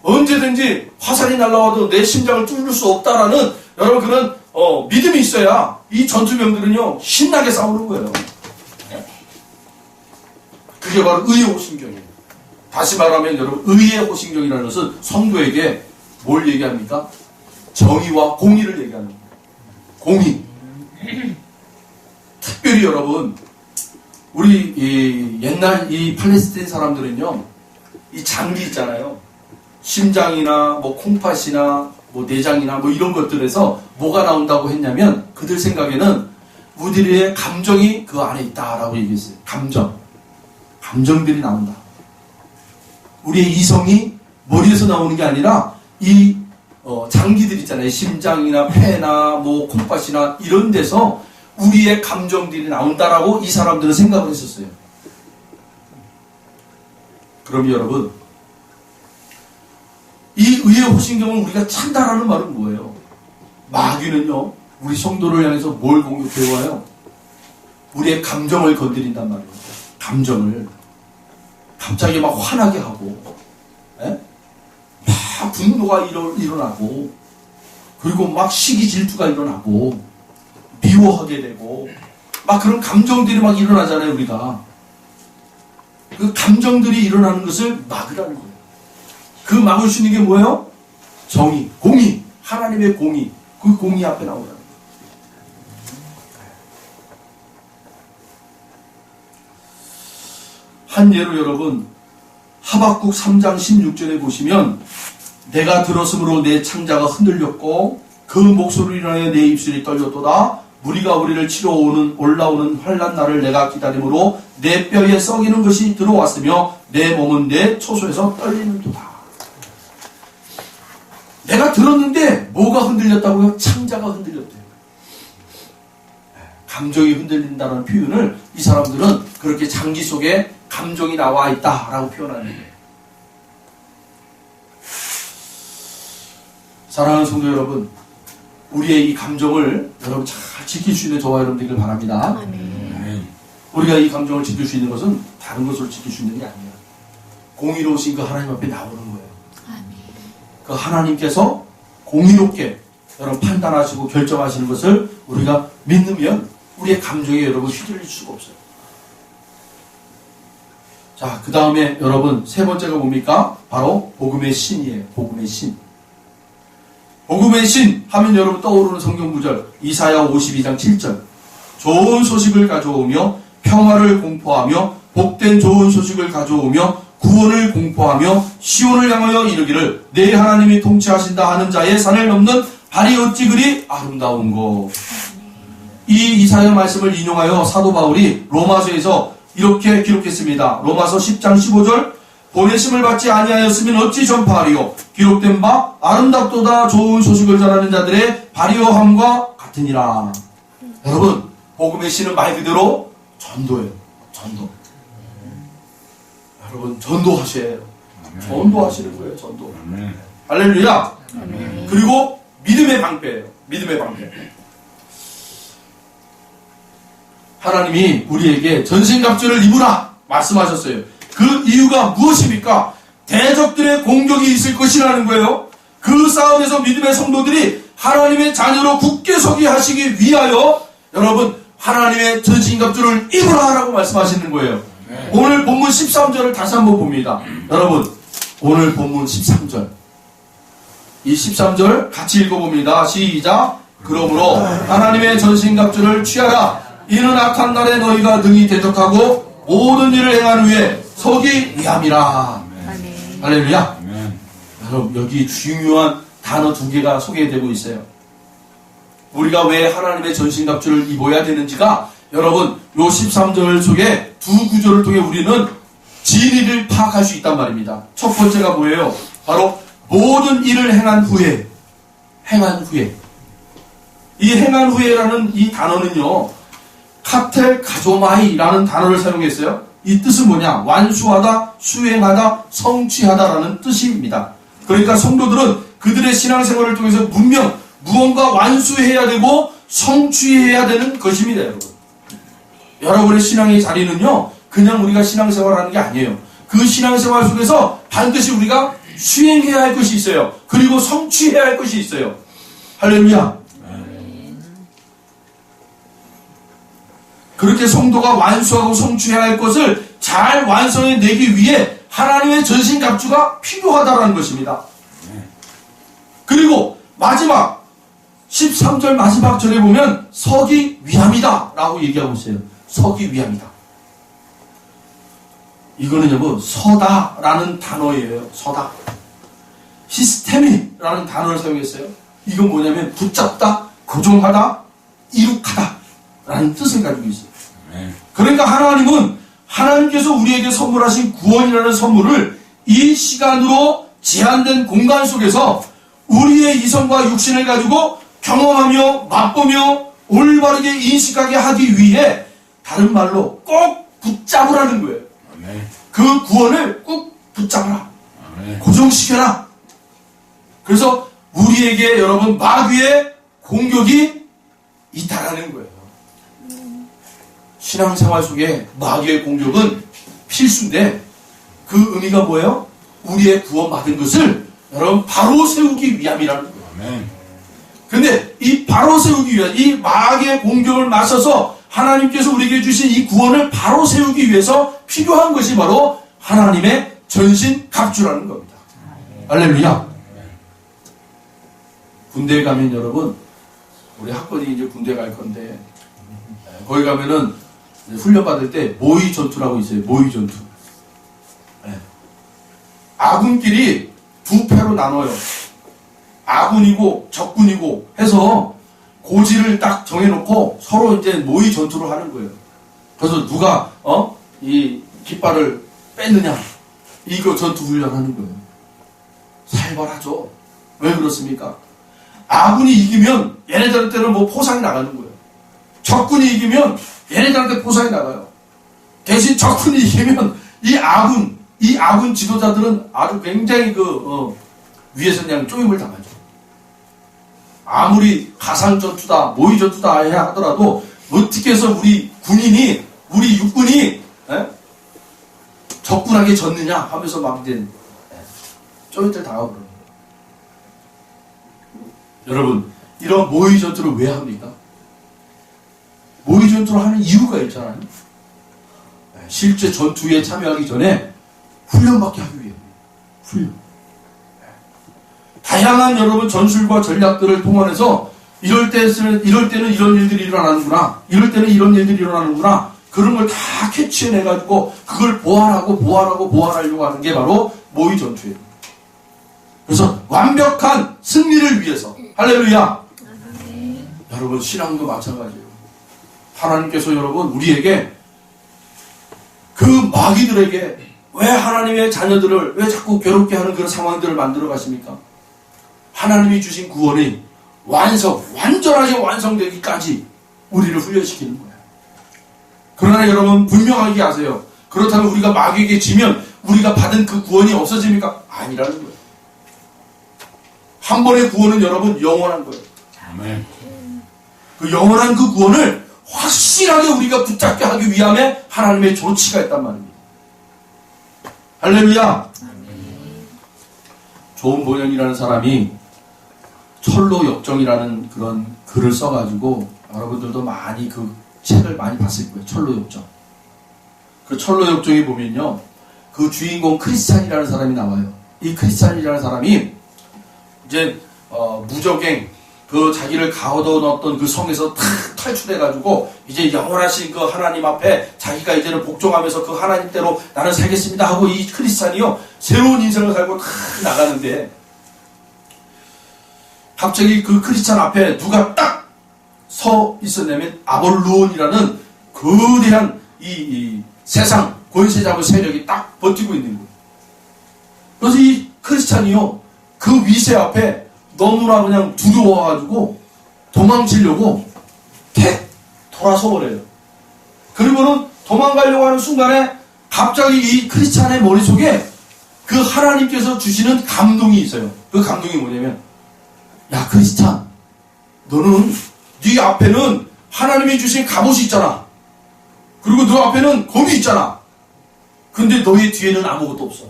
언제든지 화살이 날라와도 내 심장을 뚫을 수 없다라는 여러분 그런 믿음이 있어야 이 전투병들은요 신나게 싸우는 거예요. 그게 바로 의의 호신경이에요. 다시 말하면 여러분 의의 호신경이라는 것은 성도에게 뭘 얘기합니까? 정의와 공의를 얘기하는 거예요. 공의. 특별히 여러분 우리 옛날 이 팔레스타인 사람들은요 이 장기 있잖아요. 심장이나 뭐 콩팥이나 뭐 내장이나 뭐 이런 것들에서 뭐가 나온다고 했냐면 그들 생각에는 우리의 감정이 그 안에 있다라고 얘기했어요. 감정들이 나온다. 우리의 이성이 머리에서 나오는 게 아니라 이 장기들 있잖아요. 심장이나 폐나 뭐 콩팥이나 이런 데서 우리의 감정들이 나온다라고 이 사람들은 생각을 했었어요. 그럼 여러분 이 의의 호신경을 우리가 찬다라는 말은 뭐예요? 마귀는요 우리 성도를 향해서 뭘 공격해와요? 우리의 감정을 건드린단 말이에요. 감정을 갑자기 막 화나게 하고 막 분노가 일어나고 그리고 막 시기 질투가 일어나고 미워하게 되고 막 그런 감정들이 막 일어나잖아요. 우리가 그 감정들이 일어나는 것을 막으라는 거예요. 그 막을 수 있는 게 뭐예요? 정의, 공의, 하나님의 공의. 그 공의 앞에 나오라는 거예요. 한 예로 여러분 하박국 3장 16절에 보시면 내가 들었으므로 내 창자가 흔들렸고 그 목소리로 인하여 내 입술이 떨렸도다. 무리가 우리를 치러 올라오는 환난 날을 내가 기다림으로 내 뼈에 썩이는 것이 들어왔으며 내 몸은 내 초소에서 떨리는도다. 내가 들었는데 뭐가 흔들렸다고요? 창자가 흔들렸대요. 감정이 흔들린다는 표현을 이 사람들은 그렇게 장기 속에 감정이 나와 있다라고 표현하는 거예요. 사랑하는 성도 여러분, 우리의 이 감정을 여러분 잘 지킬 수 있는 저와 여러분들을 바랍니다. 아멘. 우리가 이 감정을 지킬 수 있는 것은 다른 것으로 지킬 수 있는 게 아니에요. 공의로우신 그 하나님 앞에 나오는 거예요. 아멘. 그 하나님께서 공의롭게 여러분 판단하시고 결정하시는 것을 우리가 믿으면 우리의 감정에 여러분 휘둘릴 수가 없어요. 자, 그 다음에 여러분 세 번째가 뭡니까? 바로 복음의 신이에요. 복음의 신. 복음의 신 하면 여러분 떠오르는 성경 구절 이사야 52장 7절 좋은 소식을 가져오며 평화를 공포하며 복된 좋은 소식을 가져오며 구원을 공포하며 시온을 향하여 이르기를 내 하나님이 통치하신다 하는 자의 산을 넘는 발이 어찌 그리 아름다운고. 이 이사야 말씀을 인용하여 사도 바울이 로마서에서 이렇게 기록했습니다. 로마서 10장 15절 보내심을 받지 아니하였으면 어찌 전파하리요 기록된 바 아름답도다 좋은 소식을 전하는 자들의 발이어함과 같으니라. 여러분 복음의 신은 말 그대로 전도예요. 전도. 여러분 전도하셔야 해요. 전도하시는 거예요. 전도. 할렐루야. 그리고 믿음의 방패예요. 믿음의 방패. 하나님이 우리에게 전신갑주를 입으라 말씀하셨어요. 그 이유가 무엇입니까? 대적들의 공격이 있을 것이라는 거예요. 그 싸움에서 믿음의 성도들이 하나님의 자녀로 굳게 서게 하시기 위하여 여러분 하나님의 전신갑주를 입으라라고 말씀하시는 거예요. 오늘 본문 13절을 다시 한번 봅니다. 여러분 오늘 본문 13절 이 13절 같이 읽어봅니다. 시작. 그러므로 하나님의 전신갑주를 취하라. 이는 악한 날에 너희가 능히 대적하고 모든 일을 행한 후에 서기 위함이라. 아멘. 할렐루야. 여러분 여기 중요한 단어 두 개가 소개되고 있어요. 우리가 왜 하나님의 전신갑주를 입어야 되는지가 여러분 요 13절 속에 두 구절을 통해 우리는 진리를 파악할 수 있단 말입니다. 첫 번째가 뭐예요? 바로 모든 일을 행한 후에 이 행한 후에라는 이 단어는요 카텔 가조마이라는 단어를 사용했어요. 이 뜻은 뭐냐? 완수하다, 수행하다, 성취하다라는 뜻입니다. 그러니까 성도들은 그들의 신앙생활을 통해서 분명 무언가 완수해야 되고 성취해야 되는 것입니다, 여러분. 여러분의 신앙의 자리는요, 그냥 우리가 신앙생활을 하는 게 아니에요. 그 신앙생활 속에서 반드시 우리가 수행해야 할 것이 있어요. 그리고 성취해야 할 것이 있어요. 할렐루야. 그렇게 성도가 완수하고 성취해야 할 것을 잘 완성해내기 위해 하나님의 전신갑주가 필요하다는 것입니다. 그리고 마지막 13절 마지막 절에 보면 서기 위함이다 라고 얘기하고 있어요. 서기 위함이다. 이거는요, 뭐 서다라는 단어예요. 서다. 시스템이라는 단어를 사용했어요. 이건 뭐냐면 붙잡다, 고정하다, 이룩하다 라는 뜻을 가지고 있어요. 그러니까 하나님은 하나님께서 우리에게 선물하신 구원이라는 선물을 이 시간으로 제한된 공간 속에서 우리의 이성과 육신을 가지고 경험하며 맛보며 올바르게 인식하게 하기 위해 다른 말로 꼭 붙잡으라는 거예요. 그 구원을 꼭 붙잡아라. 고정시켜라. 그래서 우리에게 여러분 마귀의 공격이 있다라는 거예요. 신앙생활 속에 마귀의 공격은 필수인데 그 의미가 뭐예요? 우리의 구원받은 것을 여러분 바로 세우기 위함이라는 거예요. 그런데 이 바로 세우기 위한 이 마귀의 공격을 맞서서 하나님께서 우리에게 주신 이 구원을 바로 세우기 위해서 필요한 것이 바로 하나님의 전신 갑주라는 겁니다. 할렐루야. 군대에 가면 여러분, 우리 학번이 이제 군대 갈 건데 거기 가면은 훈련 받을 때 모의 전투라고 있어요. 모의 전투. 아군끼리 두 패로 나눠요. 아군이고 적군이고 해서 고지를 딱 정해놓고 서로 이제 모의 전투를 하는 거예요. 그래서 누가 이 깃발을 뺐느냐 이거 전투 훈련하는 거예요. 살벌하죠. 왜 그렇습니까? 아군이 이기면 얘네들한테는 뭐 포상이 나가는 거예요. 적군이 이기면 얘네들한테 포상이 나가요. 대신 적군이 이기면 이 아군 지도자들은 아주 굉장히 위에서 그냥 쪼임을 당하죠. 아무리 가상전투다, 모의전투다 해야 하더라도 어떻게 해서 우리 군인이, 우리 육군이 적군에게 졌느냐 하면서 막 이제 쪼임을 당하고 그러는 거예요. 여러분, 이런 모의전투를 왜 합니까? 모의전투를 하는 이유가 있잖아요. 실제 전투에 참여하기 전에 훈련받게 하기 위해 훈련. 다양한 여러분 전술과 전략들을 통해서 이럴 때는 이런 일들이 일어나는구나. 이럴 때는 이런 일들이 일어나는구나. 그런 걸 다 캐치해내가지고 그걸 보완하려고 하는 게 바로 모의 전투예요. 그래서 완벽한 승리를 위해서. 할렐루야. 여러분 신앙도 마찬가지예요. 하나님께서 여러분 우리에게 그 마귀들에게 왜 하나님의 자녀들을 왜 자꾸 괴롭게 하는 그런 상황들을 만들어 가십니까? 하나님이 주신 구원이 완전하게 완성되기까지 우리를 훈련시키는 거예요. 그러나 여러분 분명하게 아세요. 그렇다면 우리가 마귀에게 지면 우리가 받은 그 구원이 없어집니까? 아니라는 거예요. 한 번의 구원은 여러분 영원한 거예요. 아멘. 그 영원한 그 구원을 확실하게 우리가 붙잡게 하기 위함에 하나님의 조치가 있단 말입니다. 할렐루야. 좋은 본연이라는 사람이 철로 역정이라는 그런 글을 써가지고 여러분들도 많이 그 책을 많이 봤을 거예요. 철로 역정. 그 철로 역정에 보면요, 그 주인공 크리스찬이라는 사람이 나와요. 이 크리스찬이라는 사람이 이제 무적행 그 자기를 가둬놓았던 그 성에서 탁 탈출해가지고 이제 영원하신 그 하나님 앞에 자기가 이제는 복종하면서 그 하나님대로 나는 살겠습니다 하고 이 크리스찬이요 새로운 인생을 살고 탁 나가는데 갑자기 그 크리스찬 앞에 누가 딱 서 있었냐면 아볼루온이라는 거대한 이 세상 권세 잡은 세력이 딱 버티고 있는 거예요. 그래서 이 크리스찬이요 그 위세 앞에 너무나 그냥 두려워가지고 도망치려고 택 돌아서 버려요. 그리고는 도망가려고 하는 순간에 갑자기 이 크리스찬의 머릿속에 그 하나님께서 주시는 감동이 있어요. 그 감동이 뭐냐면, 야 크리스찬, 너는 네 앞에는 하나님이 주신 갑옷이 있잖아. 그리고 너 앞에는 검이 있잖아. 근데 너의 뒤에는 아무것도 없어.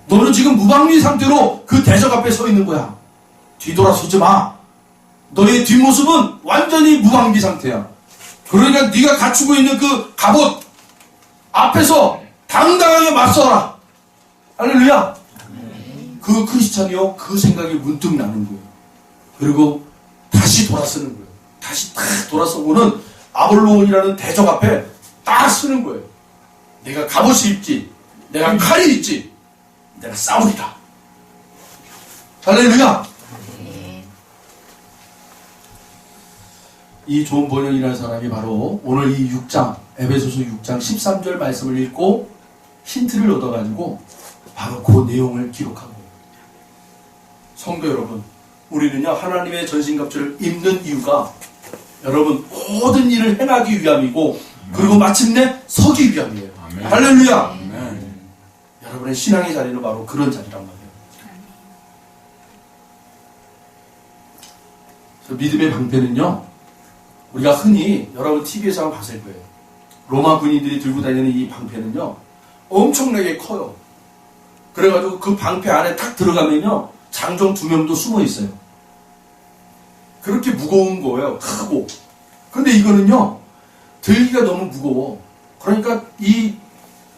너는 지금 무방비 상태로 그 대적 앞에 서 있는 거야. 뒤돌아서지 마. 너의 뒷모습은 완전히 무방비 상태야. 그러니까 네가 갖추고 있는 그 갑옷 앞에서 당당하게 맞서라. 할렐루야. 그 크리스찬이요, 그 생각이 문득 나는 거예요. 그리고 다시 돌아서는 거예요. 다시 딱 돌아서고는 아볼론이라는 대적 앞에 딱 서는 거예요. 내가 갑옷이 있지, 내가 칼이 있지, 내가 싸우리라. 할렐루야. 이 존 번영이라는 사람이 바로 오늘 이 6장, 에베소서 6장 13절 말씀을 읽고 힌트를 얻어가지고 바로 그 내용을 기록한 거예요. 성도 여러분, 우리는요, 하나님의 전신갑주를 입는 이유가 여러분 모든 일을 행하기 위함이고, 그리고 마침내 서기 위함이에요. 아멘. 할렐루야. 아멘. 여러분의 신앙의 자리는 바로 그런 자리란 말이에요. 저 믿음의 방패는요, 우리가 흔히 여러분 TV에서 한번 봤을 거예요. 로마 군인들이 들고 다니는 이 방패는요, 엄청나게 커요. 그래가지고 그 방패 안에 딱 들어가면요, 장정 2명도 숨어 있어요. 그렇게 무거운 거예요. 크고. 근데 이거는요, 들기가 너무 무거워. 그러니까 이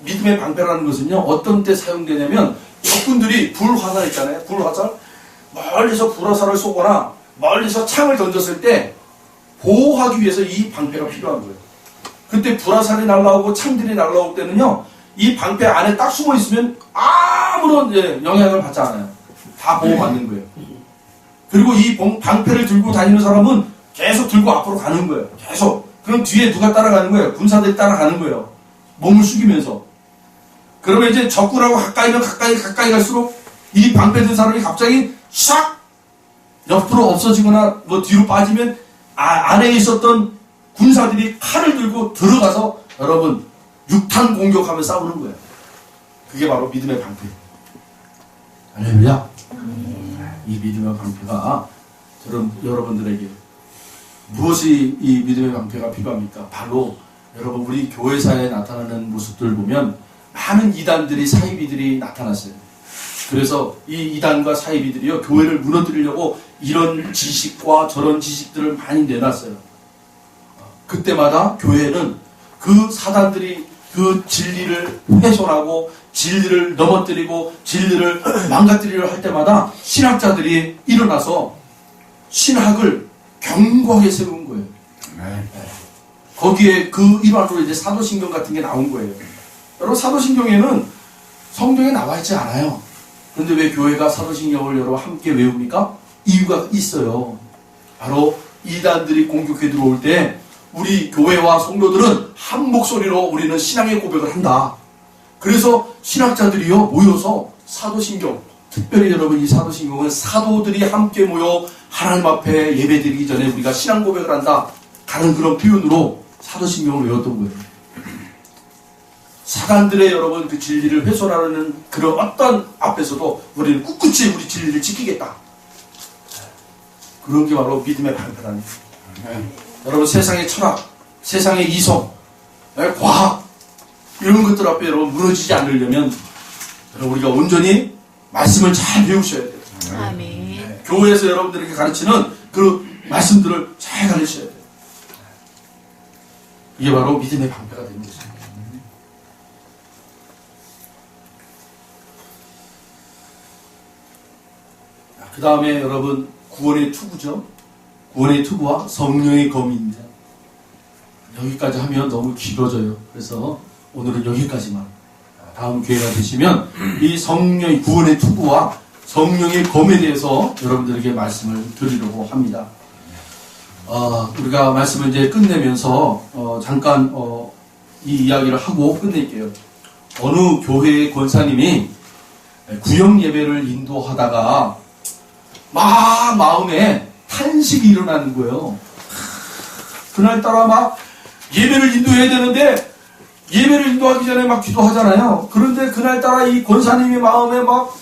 믿음의 방패라는 것은요, 어떤 때 사용되냐면, 적군들이 불화살 있잖아요. 불화살. 멀리서 불화살을 쏘거나 멀리서 창을 던졌을 때 보호하기 위해서 이 방패가 필요한 거예요. 그때 불화살이 날라오고 창들이 날라올 때는요, 이 방패 안에 딱 숨어 있으면 아무런 영향을 받지 않아요. 다 보호받는 거예요. 그리고 이 방패를 들고 다니는 사람은 계속 들고 앞으로 가는 거예요. 계속. 그럼 뒤에 누가 따라가는 거예요? 군사들이 따라가는 거예요. 몸을 숙이면서. 그러면 이제 적군하고 가까이면 가까이 갈수록 이 방패 든 사람이 갑자기 샥 옆으로 없어지거나 뭐 뒤로 빠지면 안에 있었던 군사들이 칼을 들고 들어가서 여러분 육탄 공격하며 싸우는 거예요. 그게 바로 믿음의 방패. 할렐루야. 이 믿음의 방패가 여러분들에게 무엇이 이 믿음의 방패가 필요합니까? 바로 여러분 우리 교회사에 나타나는 모습들 보면 많은 이단들이 사이비들이 나타났어요. 그래서 이 이단과 사이비들이요, 교회를 무너뜨리려고 이런 지식과 저런 지식들을 많이 내놨어요. 그때마다 교회는 그 사단들이 그 진리를 훼손하고 진리를 넘어뜨리고 진리를 망가뜨리려 할 때마다 신학자들이 일어나서 신학을 견고하게 세운 거예요. 거기에 그 일환으로 이제 사도신경 같은 게 나온 거예요. 여러분, 사도신경에는 성경에 나와 있지 않아요. 그런데 왜 교회가 사도신경을 여러분 함께 외웁니까? 이유가 있어요. 바로 이단들이 공격해 들어올 때 우리 교회와 성도들은 한 목소리로 우리는 신앙의 고백을 한다. 그래서 신학자들이요 모여서 사도신경, 특별히 여러분 이 사도신경은 사도들이 함께 모여 하나님 앞에 예배드리기 전에 우리가 신앙 고백을 한다 하는 그런 표현으로 사도신경을 외웠던 거예요. 사단들의 여러분 그 진리를 훼손하는 그런 어떤 앞에서도 우리는 꿋꿋이 우리 진리를 지키겠다. 그런 게 바로 믿음의 방패라는 거예요. 여러분 세상의 철학, 세상의 이성, 과학 이런 것들 앞에 여러분 무너지지 않으려면 여러분 우리가 온전히 말씀을 잘 배우셔야 돼요. 아멘. 교회에서 여러분들에게 가르치는 그 말씀들을 잘 가르쳐야 돼요. 이게 바로 믿음의 방패가 되는 것입니다. 그 다음에 여러분 구원의 투구죠. 구원의 투구와 성령의 검입니다. 여기까지 하면 너무 길어져요. 그래서 오늘은 여기까지만. 다음 기회가 되시면 이 성령의 구원의 투구와 성령의 검에 대해서 여러분들에게 말씀을 드리려고 합니다. 우리가 말씀을 이제 끝내면서 잠깐 이 이야기를 하고 끝낼게요. 어느 교회의 권사님이 구역 예배를 인도하다가 막 마음에 탄식이 일어나는 거예요. 그날따라 막 예배를 인도해야 되는데 예배를 인도하기 전에 막 기도하잖아요. 그런데 그날따라 이 권사님의 마음에 막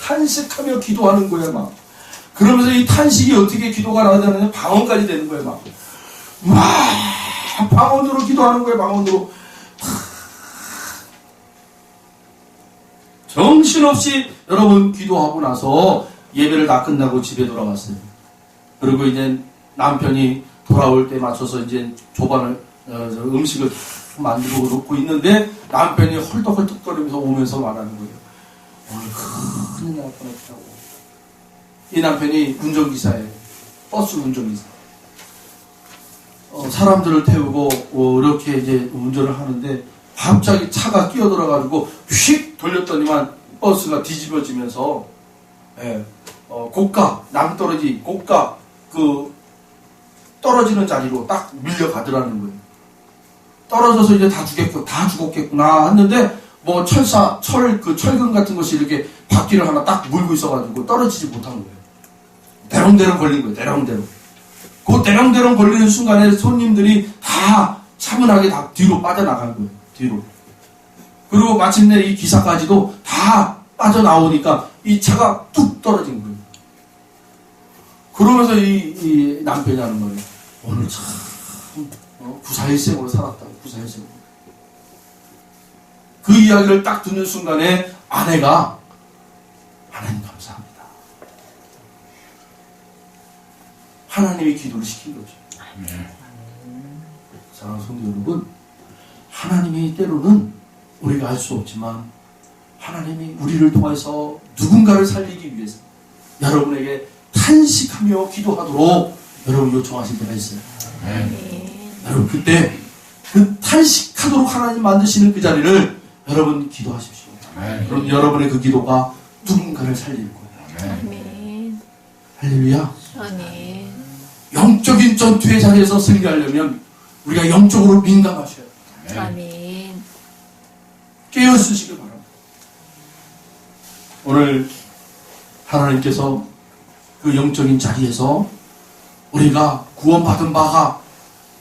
탄식하며 기도하는 거예요, 막. 그러면서 이 탄식이 어떻게 기도가 나오냐면 방언까지 되는 거예요, 막. 방언으로 기도하는 거예요, 방언으로. 정신없이 여러분 기도하고 나서 예배를 다 끝나고 집에 돌아왔어요. 그리고 이제 남편이 돌아올 때 맞춰서 이제 조반을 음식을 만들고 놓고 있는데 남편이 헐떡헐떡거리면서 오면서 말하는 거예요. 오늘 큰일 날 뻔했다고. 이 남편이 운전기사예요. 버스 운전기사. 사람들을 태우고 이렇게 이제 운전을 하는데 갑자기 차가 끼어들어가지고 휙 돌렸더니만 버스가 뒤집어지면서 고가 낭떠러지 고가 그 떨어지는 자리로 딱 밀려가더라는 거예요. 떨어져서 이제 다 죽었겠구나 했는데 뭐 철근 같은 것이 이렇게 바퀴를 하나 딱 물고 있어가지고 떨어지지 못한 거예요. 대롱대롱 걸린 거예요. 대롱대롱. 그 대롱대롱 걸리는 순간에 손님들이 다 차분하게 다 뒤로 빠져나간 거예요. 뒤로. 그리고 마침내 이 기사까지도 다 빠져나오니까 이 차가 뚝 떨어진 거예요. 그러면서 이 남편이 하는 거예요. 오늘 참 구사일생으로 살았다고. 구사일생으로. 그 이야기를 딱 듣는 순간에 아내가 하나님 감사합니다. 하나님이 기도를 시킨 거죠. 사랑하는 성도 여러분, 하나님이 때로는 우리가 알 수 없지만 하나님이 우리를 통해서 누군가를 살리기 위해서 여러분에게 탄식하며 기도하도록 여러분 요청하실 때가 있어요. 여러분 그때 그 탄식하도록 하나님 만드시는 그 자리를 여러분 기도하십시오. 그럼 여러분의 그 기도가 누군가를 살릴 거예요. 아멘. 할렐루야. 아멘. 영적인 전투의 자리에서 승리하려면 우리가 영적으로 민감하셔야 돼요. 아멘. 깨어쓰시길 바랍니다. 오늘 하나님께서 그 영적인 자리에서 우리가 구원받은 바가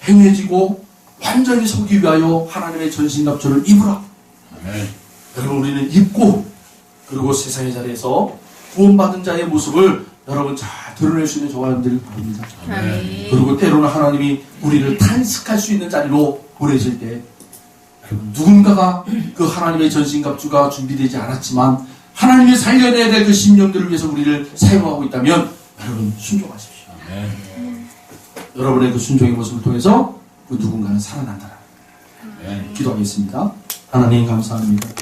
행해지고 완전히 서기 위하여 하나님의 전신갑주를 입으라. 여러분 우리는 입고 그리고 세상의 자리에서 구원받은 자의 모습을 여러분 잘 드러낼 수 있는 저와 여러분들이 바랍니다. 아멘. 그리고 때로는 하나님이 우리를 탄식할 수 있는 자리로 보내실 때 여러분 누군가가 그 하나님의 전신갑주가 준비되지 않았지만 하나님이 살려내야 될 그 심령들을 위해서 우리를 사용하고 있다면 여러분 순종하십시오. 여러분의 그 순종의 모습을 통해서 그 누군가는 살아난다. 기도하겠습니다. 하나님 감사합니다.